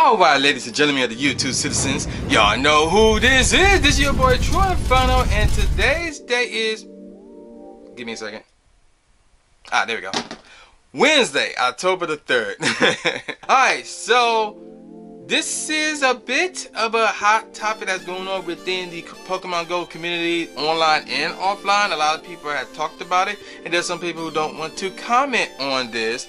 Alright, ladies and gentlemen of the YouTube citizens, y'all know who this is. This is your boy Troy Inferno, and today's date is, give me a second. There we go. Wednesday, October the 3rd. Alright, so this is a bit of a hot topic that's going on within the Pokemon Go community, online and offline. A lot of people have talked about it, and there's some people who don't want to comment on this.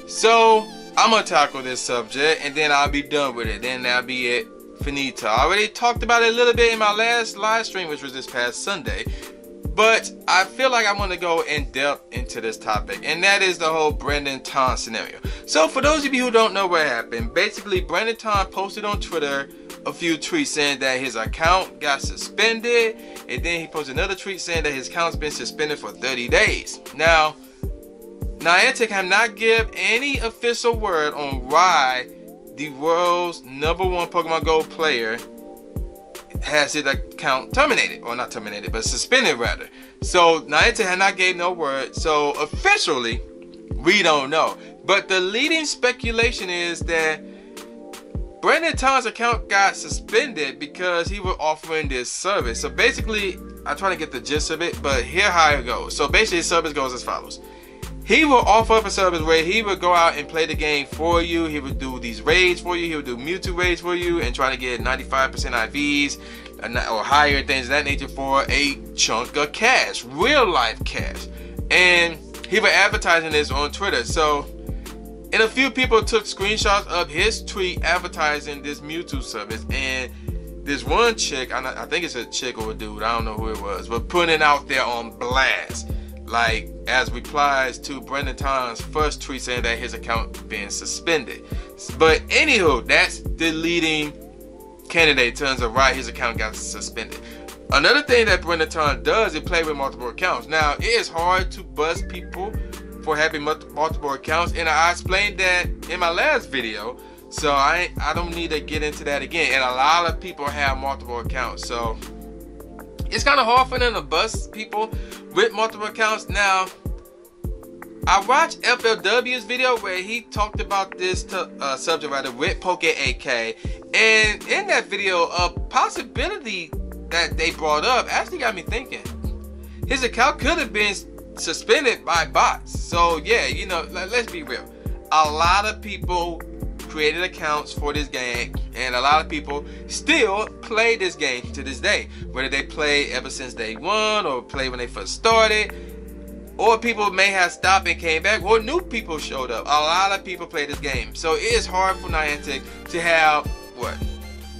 So I'm gonna tackle this subject and then I'll be done with it. Then that'll be it. Finito. I already talked about it a little bit in my last live stream, which was this past Sunday. But I feel like I want to go in depth into this topic, and that is the whole Brandon Tom scenario. So for those of you who don't know what happened, basically Brandon Tom posted on Twitter a few tweets saying that his account got suspended, and then he posted another tweet saying that his account's been suspended for 30 days. Now, Niantic have not given any official word on why the world's #1 Pokemon Go player has his account terminated, or not terminated, but suspended rather. So Niantic have not gave no word. So officially, we don't know. But the leading speculation is that Brandon Tom's account got suspended because he was offering this service. So basically, I'm trying to get the gist of it, but here how it goes. So basically, his service goes as follows. He will offer up a service where he would go out and play the game for you. He would do these raids for you. He would do Mewtwo raids for you and try to get 95% IVs or higher, things of that nature, for a chunk of cash, real life cash. And he was advertising this on Twitter. So, and a few people took screenshots of his tweet advertising this Mewtwo service. And this one chick, I think it's a chick or a dude, I don't know who it was, but putting it out there on blast, like as replies to Brandon Tom's first tweet saying that his account being suspended. But anywho, that's the leading candidate in terms of why his account got suspended. Another thing that Brandon Tom does is play with multiple accounts. Now, it is hard to buzz people for having multiple accounts, and I explained that in my last video, so I don't need to get into that again. And a lot of people have multiple accounts, so it's kind of hard for them to bust people with multiple accounts. Now, I watched FLW's video where he talked about this subject matter with PokeAK, and in that video, a possibility that they brought up actually got me thinking. His account could have been suspended by bots. So yeah, you know, let's be real. A lot of people created accounts for this game, and a lot of people still play this game to this day, whether they play ever since day one or play when they first started, or people may have stopped and came back, or new people showed up. A lot of people play this game, so it is hard for Niantic to have what,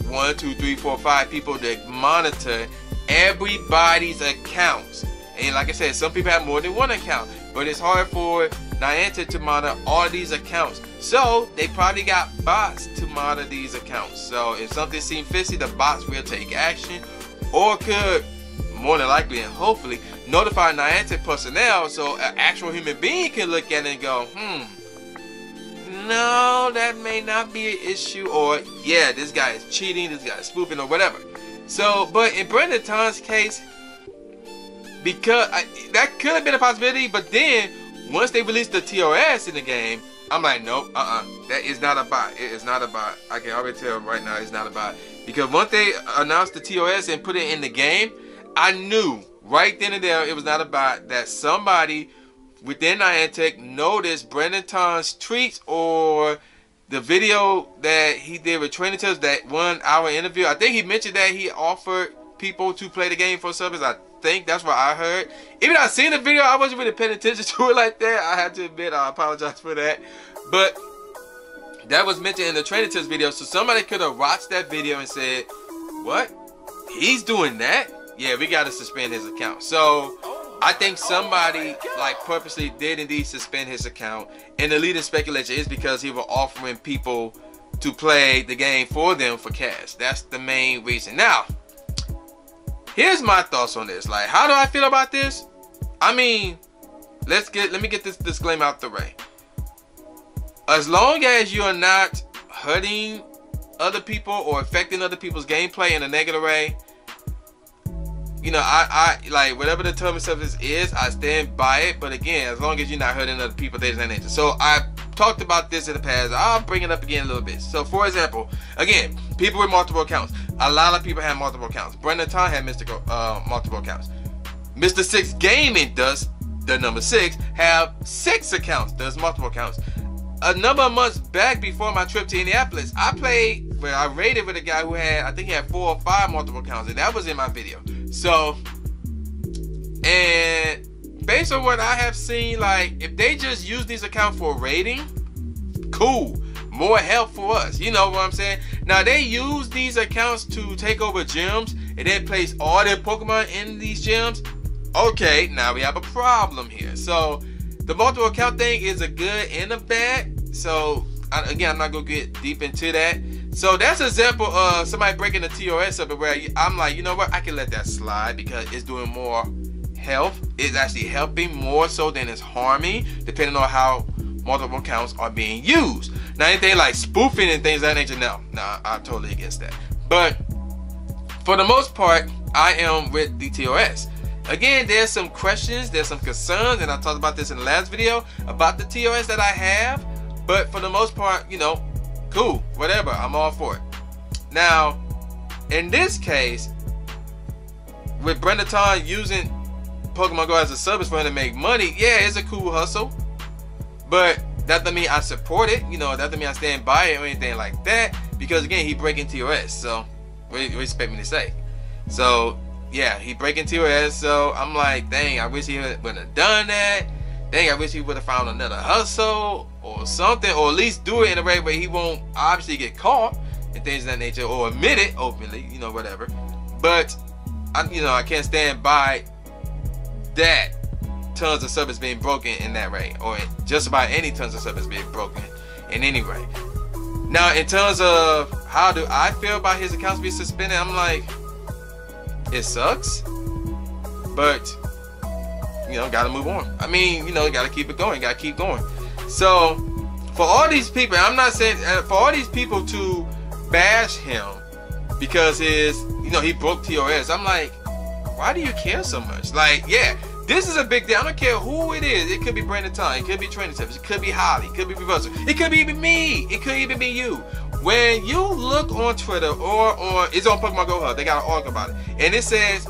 1, 2, 3, 4, 5 people that monitor everybody's accounts. And like I said, some people have more than one account, but it's hard for Niantic to monitor all these accounts. So they probably got bots to monitor these accounts. So if something seems fishy, the bots will take action, or could more than likely and hopefully notify Niantic personnel, so an actual human being can look at it and go, no, that may not be an issue, or yeah, this guy is cheating, this guy is spoofing, or whatever. So, but in Brandon Tom's case, because that could have been a possibility, but then once they released the TOS in the game, I'm like, nope, that is not a bot. It is not a bot. I can already tell right now it's not a bot. Because once they announced the TOS and put it in the game, I knew right then and there it was not a bot, that somebody within Niantic noticed Brandon Tom's tweets or the video that he did with Training Tips, that 1 hour interview. I think he mentioned that he offered people to play the game for service. I think that's what I heard. Even though I seen the video, I wasn't really paying attention to it like that. I have to admit, I apologize for that. But that was mentioned in the Training Tips video. So somebody could have watched that video and said, what? He's doing that? Yeah, we got to suspend his account. So I think somebody like purposely did indeed suspend his account. And the leading speculation is because he was offering people to play the game for them for cash. That's the main reason. Now, here's my thoughts on this. Like, how do I feel about this? I mean, let me get this disclaimer out the way. As long as you're not hurting other people or affecting other people's gameplay in a negative way, you know, I like whatever the term of service is, I stand by it. But again, as long as you're not hurting other people, things of that nature. So I talked about this in the past. I'll bring it up again a little bit. So for example, again, people with multiple accounts. A lot of people have multiple accounts. Brendan Todd had multiple accounts. Mr. 6 Gaming does, the number 6, have 6 accounts, does multiple accounts. A number of months back before my trip to Indianapolis, I raided with a guy who had, I think he had 4 or 5 multiple accounts, and that was in my video. So, and based on what I have seen, like, if they just use these accounts for raiding, cool, more help for us, you know what I'm saying? Now, they use these accounts to take over gyms, and then place all their Pokemon in these gyms. Okay, now we have a problem here. So, the multiple account thing is a good and a bad. So, again, I'm not going to get deep into that. So, that's an example of somebody breaking the TOS up where I'm like, you know what, I can let that slide because it's doing more health. It's actually helping more so than it's harming, depending on how multiple accounts are being used. Now, anything like spoofing and things of that nature, no, I'm totally against that. But, for the most part, I am with the TOS. Again, there's some questions, there's some concerns, and I talked about this in the last video about the TOS that I have. But for the most part, you know, cool, whatever, I'm all for it. Now, in this case, with Brendan Todd using Pokemon Go as a service for him to make money, yeah, it's a cool hustle. But that doesn't mean I support it, you know, that doesn't mean I stand by it or anything like that. Because again, he breaking TOS, so what do you expect me to say? So, yeah, he breaking TOS, so I'm like, dang, I wish he wouldn't have done that. Dang, I wish he would have found another hustle or something, or at least do it in a way where he won't obviously get caught and things of that nature, or admit it openly, you know, whatever. But I can't stand by that tons of service being broken in that way, or just about any tons of service being broken in any way. Now, in terms of how do I feel about his accounts being suspended, I'm like, it sucks, but you know, gotta move on. I mean, you know, you gotta keep it going, gotta keep going. So for all these people, I'm not saying for all these people to bash him because he broke TOS, I'm like, why do you care so much? Like, yeah, this is a big deal. I don't care who it is. It could be Brandon Todd, it could be Training Tips, it could be Holly, it could be Reversal, it could be even me, it could even be you. When you look on Twitter or it's on Pokemon Go Hub, they got an article about it, and it says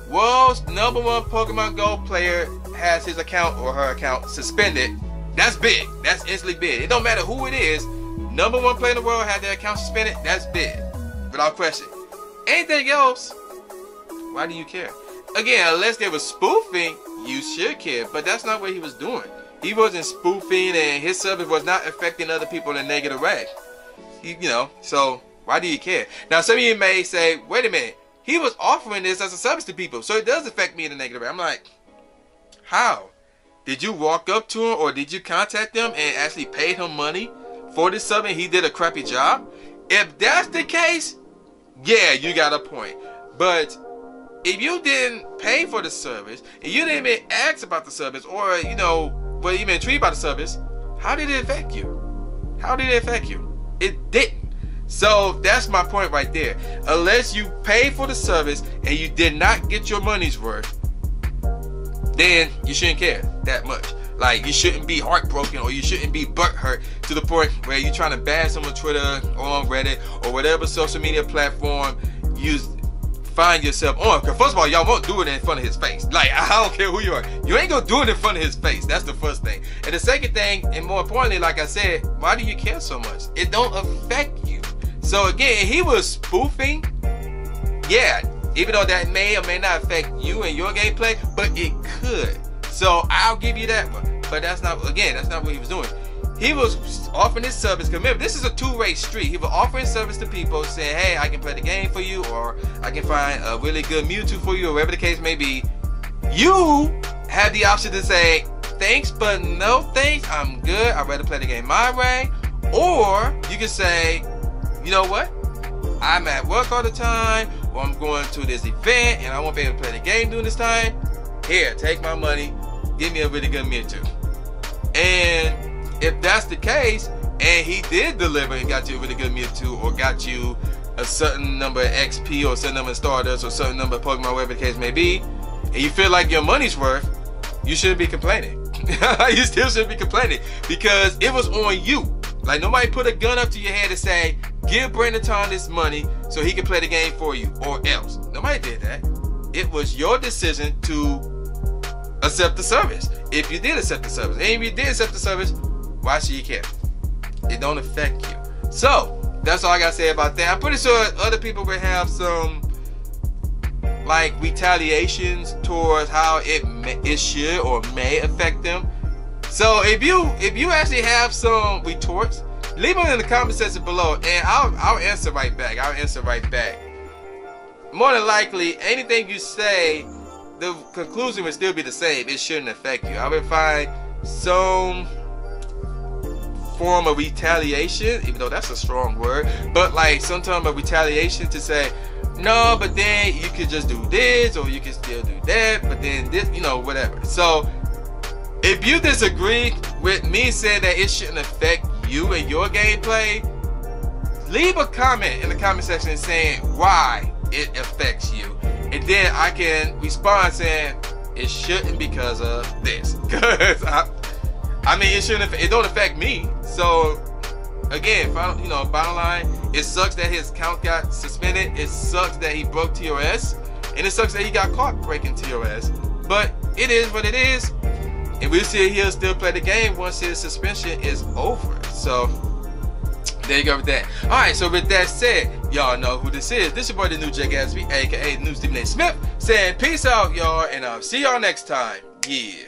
world's #1 Pokemon Go player has his account or her account suspended. That's big. That's instantly big. It don't matter who it is. #1 player in the world had their account suspended. That's big, without question. Anything else, why do you care? Again, unless they were spoofing, you should care. But that's not what he was doing. He wasn't spoofing, and his service was not affecting other people in a negative way. So why do you care? Now, some of you may say, wait a minute, he was offering this as a service to people, so it does affect me in a negative way. I'm like, how? Did you walk up to him, or did you contact them and actually pay him money for this sub and he did a crappy job? If that's the case, yeah, you got a point. But if you didn't pay for the service, and you didn't even ask about the service, or were even intrigued by the service, how did it affect you? How did it affect you? It didn't. So that's my point right there. Unless you pay for the service and you did not get your money's worth, then you shouldn't care that much. Like, you shouldn't be heartbroken, or you shouldn't be butthurt to the point where you're trying to bash someone on Twitter or on Reddit or whatever social media platform you find yourself on. Because first of all, y'all won't do it in front of his face. Like, I don't care who you are, you ain't gonna do it in front of his face. That's the first thing. And the second thing, and more importantly, like I said, why do you care so much? It don't affect you. So again, he was spoofing, yeah, even though that may or may not affect you and your gameplay, but it could. So I'll give you that one. But that's not, again, that's not what he was doing. He was offering his service. Remember, this is a two-way street. He was offering service to people, saying, hey, I can play the game for you, or I can find a really good Mewtwo for you, or whatever the case may be. You have the option to say, thanks, but no thanks, I'm good, I'd rather play the game my way. Or you can say, you know what, I'm at work all the time, or I'm going to this event and I won't be able to play the game during this time. Here, take my money, give me a really good Mewtwo. And if that's the case, and he did deliver and got you a really good Mewtwo, or got you a certain number of XP, or a certain number of Stardust, or a certain number of Pokemon, whatever the case may be, and you feel like your money's worth, you shouldn't be complaining. You still shouldn't be complaining because it was on you. Like, nobody put a gun up to your head and say, give Brandon Tom this money so he can play the game for you, or else. Nobody did that. It was your decision to accept the service. If you did accept the service, and if you did accept the service, why should you care? It don't affect you. So that's all I gotta say about that. I'm pretty sure other people will have some like retaliations towards how it should or may affect them. So if you actually have some retorts, leave them in the comment section below, and I'll answer right back. I'll answer right back. More than likely, anything you say, the conclusion will still be the same. It shouldn't affect you. I would find some form of retaliation, even though that's a strong word, but like some type of retaliation to say, no, but then you could just do this, or you can still do that, but then this, you know, whatever. So if you disagree with me saying that it shouldn't affect you and your gameplay, leave a comment in the comment section saying why it affects you, and then I can respond saying it shouldn't because of this. Because I mean, it don't affect me. So again, bottom line, it sucks that his account got suspended. It sucks that he broke TOS, and it sucks that he got caught breaking TOS. But it is what it is, and we'll see if he'll still play the game once his suspension is over. So there you go with that. Alright, so with that said, y'all know who this is. This is your boy, the new J Gatsby, aka the new Stephen A. Smith, saying peace out, y'all, and I'll see y'all next time. Yeah.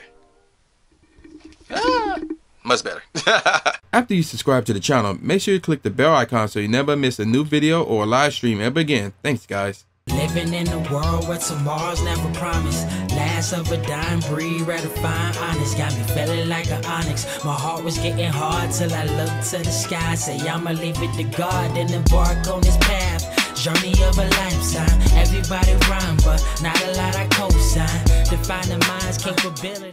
Much better. After you subscribe to the channel, make sure you click the bell icon so you never miss a new video or a live stream ever again. Thanks, guys. Living in a world where tomorrow's never promised. Last of a dying breed, rather find honest. Got me feeling like an onyx. My heart was getting hard till I looked to the sky. Say I'ma leave it to God and embark on this path. Journey of a lifetime. Everybody rhyme, but not a lot I co-sign. Define the mind's capability.